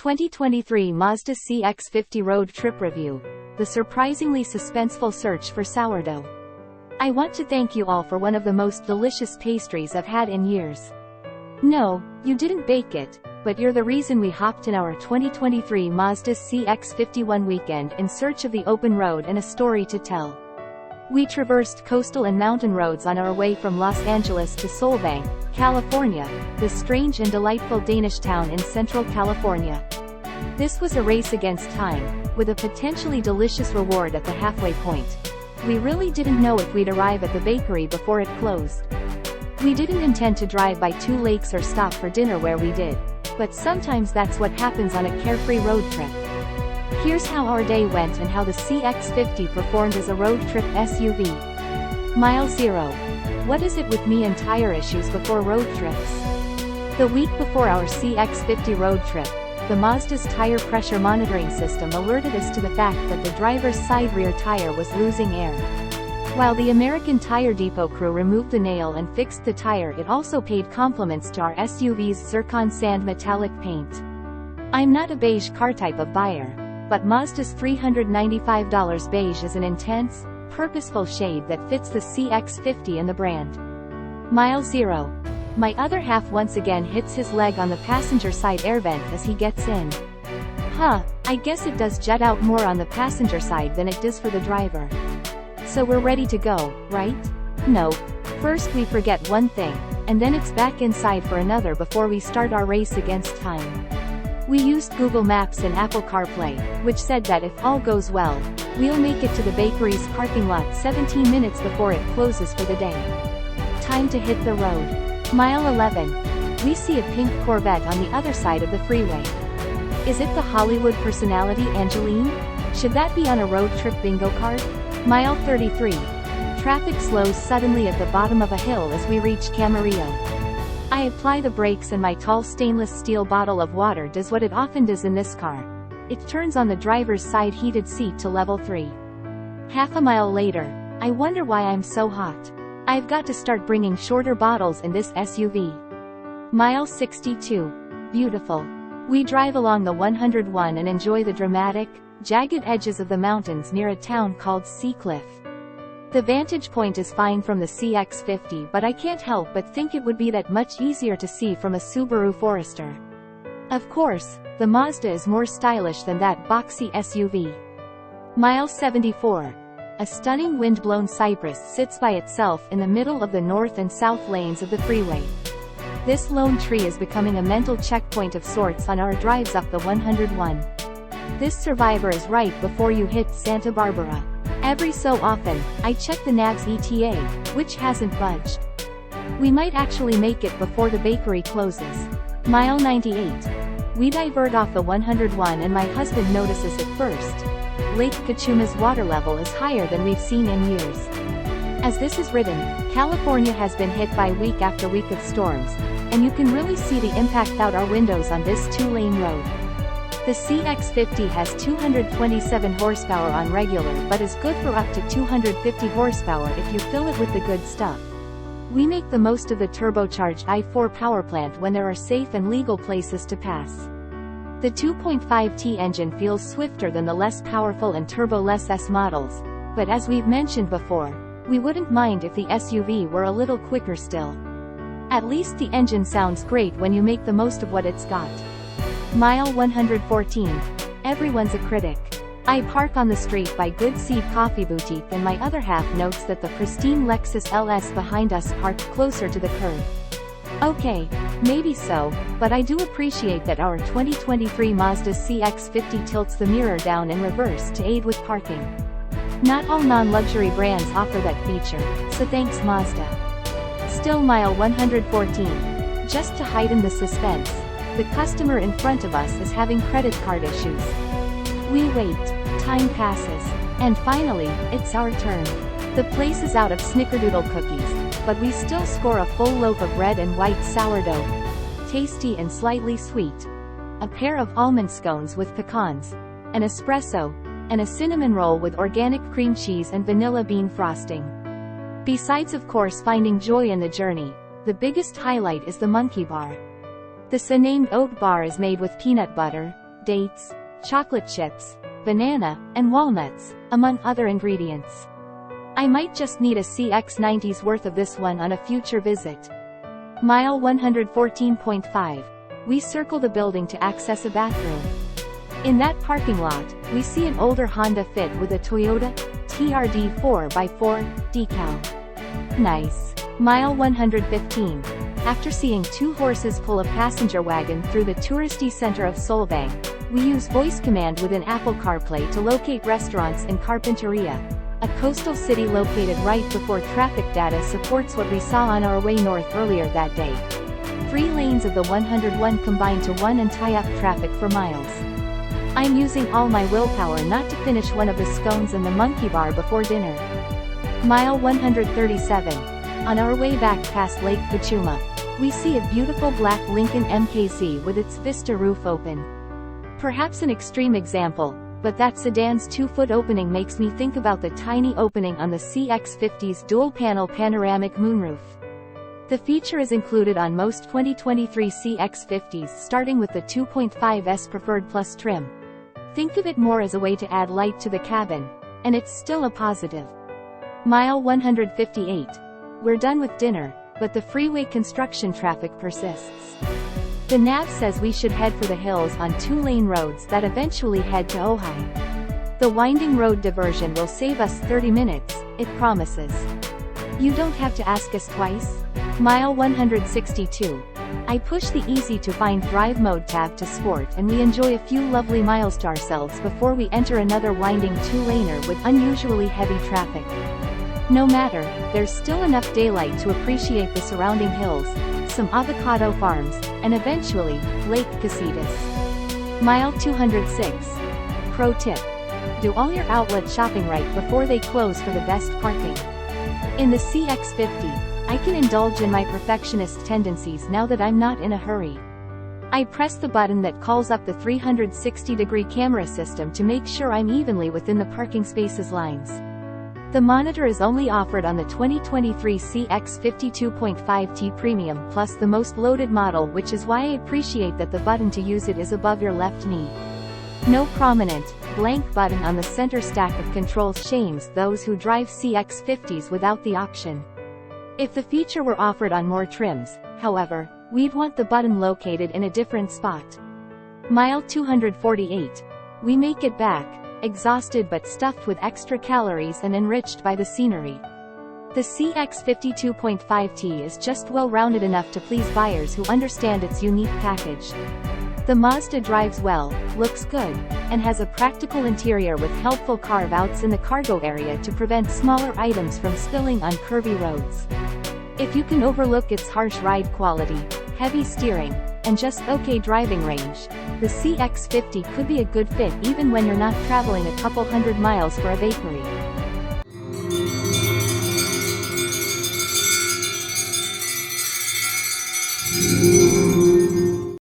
2023 Mazda CX-50 Road Trip Review. The surprisingly suspenseful search for sourdough. I want to thank you all for one of the most delicious pastries I've had in years. No, you didn't bake it, but you're the reason we hopped in our 2023 Mazda CX-50 one weekend in search of the open road and a story to tell. We traversed coastal and mountain roads on our way from Los Angeles to Solvang, California, this strange and delightful Danish town in central California. This was a race against time, with a potentially delicious reward at the halfway point. We really didn't know if we'd arrive at the bakery before it closed. We didn't intend to drive by 2 lakes or stop for dinner where we did, but sometimes that's what happens on a carefree road trip. Here's how our day went and how the CX-50 performed as a road trip SUV. Mile 0. What is it with me and tire issues before road trips? The week before our CX-50 road trip, the Mazda's tire pressure monitoring system alerted us to the fact that the driver's side rear tire was losing air. While the American Tire Depot crew removed the nail and fixed the tire, it also paid compliments to our SUV's zircon sand metallic paint. I'm not a beige car type of buyer, but Mazda's $395 beige is an intense, purposeful shade that fits the CX-50 and the brand. Mile 0. My other half once again hits his leg on the passenger side air vent as he gets in. I guess it does jet out more on the passenger side than it does for the driver. So we're ready to go, right? No. First we forget one thing, and then it's back inside for another before we start our race against time. We used Google Maps and Apple CarPlay, which said that if all goes well, we'll make it to the bakery's parking lot 17 minutes before it closes for the day. Time to hit the road. Mile 11. We see a pink Corvette on the other side of the freeway. Is it the Hollywood personality Angeline? Should that be on a road trip bingo card? Mile 33. Traffic slows suddenly at the bottom of a hill as we reach Camarillo. I apply the brakes and my tall stainless steel bottle of water does what it often does in this car. It turns on the driver's side heated seat to level 3. Half a mile later, I wonder why I'm so hot. I've got to start bringing shorter bottles in this SUV. Mile 62. Beautiful. We drive along the 101 and enjoy the dramatic, jagged edges of the mountains near a town called Seacliff. The vantage point is fine from the CX-50, but I can't help but think it would be that much easier to see from a Subaru Forester. Of course, the Mazda is more stylish than that boxy SUV. Mile 74. A stunning wind-blown cypress sits by itself in the middle of the north and south lanes of the freeway. This lone tree is becoming a mental checkpoint of sorts on our drives up the 101. This survivor is right before you hit Santa Barbara. Every so often, I check the nav's ETA, which hasn't budged. We might actually make it before the bakery closes. Mile 98. We divert off the 101 and my husband notices it first. Lake Cachuma's water level is higher than we've seen in years. As this is written, California has been hit by week after week of storms, and you can really see the impact out our windows on this 2-lane road. The CX-50 has 227 horsepower on regular but is good for up to 250 horsepower if you fill it with the good stuff. We make the most of the turbocharged i4 power plant when there are safe and legal places to pass. The 2.5T engine feels swifter than the less powerful and turbo-less S models, but as we've mentioned before, we wouldn't mind if the SUV were a little quicker still. At least the engine sounds great when you make the most of what it's got. Mile 114. Everyone's a critic. I park on the street by Good Seed Coffee Boutique and my other half notes that the pristine Lexus LS behind us parked closer to the curb. Okay, maybe so, but I do appreciate that our 2023 Mazda CX-50 tilts the mirror down in reverse to aid with parking. Not all non-luxury brands offer that feature, so thanks Mazda. Still mile 114. Just to heighten the suspense, the customer in front of us is having credit card issues. We wait, time passes, and finally, it's our turn. The place is out of snickerdoodle cookies, but we still score a full loaf of red and white sourdough. Tasty and slightly sweet. A pair of almond scones with pecans, an espresso, and a cinnamon roll with organic cream cheese and vanilla bean frosting. Besides of course finding joy in the journey, the biggest highlight is the monkey bar. The so-named oat bar is made with peanut butter, dates, chocolate chips, banana, and walnuts, among other ingredients. I might just need a CX-90's worth of this one on a future visit. Mile 114.5. We circle the building to access a bathroom. In that parking lot, we see an older Honda Fit with a Toyota TRD 4x4 decal. Nice. Mile 115. After seeing two horses pull a passenger wagon through the touristy center of Solvang, we use voice command within Apple CarPlay to locate restaurants in Carpinteria, a coastal city located right before traffic data supports what we saw on our way north earlier that day. 3 lanes of the 101 combine to one and tie up traffic for miles. I'm using all my willpower not to finish one of the scones and the monkey bar before dinner. Mile 137. On our way back past Lake Pachuma, we see a beautiful black Lincoln MKZ with its Vista roof open. Perhaps an extreme example, but that sedan's 2-foot opening makes me think about the tiny opening on the CX-50's dual-panel panoramic moonroof. The feature is included on most 2023 CX-50s starting with the 2.5S Preferred Plus trim. Think of it more as a way to add light to the cabin, and it's still a positive. Mile 158. We're done with dinner, but the freeway construction traffic persists. The nav says we should head for the hills on 2-lane roads that eventually head to Ojai. The winding road diversion will save us 30 minutes, it promises. You don't have to ask us twice. Mile 162. I push the easy-to-find drive mode tab to sport and we enjoy a few lovely miles to ourselves before we enter another winding 2-laner with unusually heavy traffic. No matter, there's still enough daylight to appreciate the surrounding hills, some avocado farms, and eventually, Lake Casitas. Mile 206. Pro tip. Do all your outlet shopping right before they close for the best parking. In the CX-50, I can indulge in my perfectionist tendencies now that I'm not in a hurry. I press the button that calls up the 360-degree camera system to make sure I'm evenly within the parking spaces lines. The monitor is only offered on the 2023 CX-52.5T Premium Plus, the most loaded model, which is why I appreciate that the button to use it is above your left knee. No prominent, blank button on the center stack of controls shames those who drive CX-50s without the option. If the feature were offered on more trims, however, we'd want the button located in a different spot. Mile 248. We make it back, exhausted but stuffed with extra calories and enriched by the scenery. The CX-52.5T is just well-rounded enough to please buyers who understand its unique package. The Mazda drives well, looks good, and has a practical interior with helpful carve-outs in the cargo area to prevent smaller items from spilling on curvy roads. If you can overlook its harsh ride quality, heavy steering, and just okay driving range, the CX-50 could be a good fit even when you're not traveling a couple hundred miles for a bakery.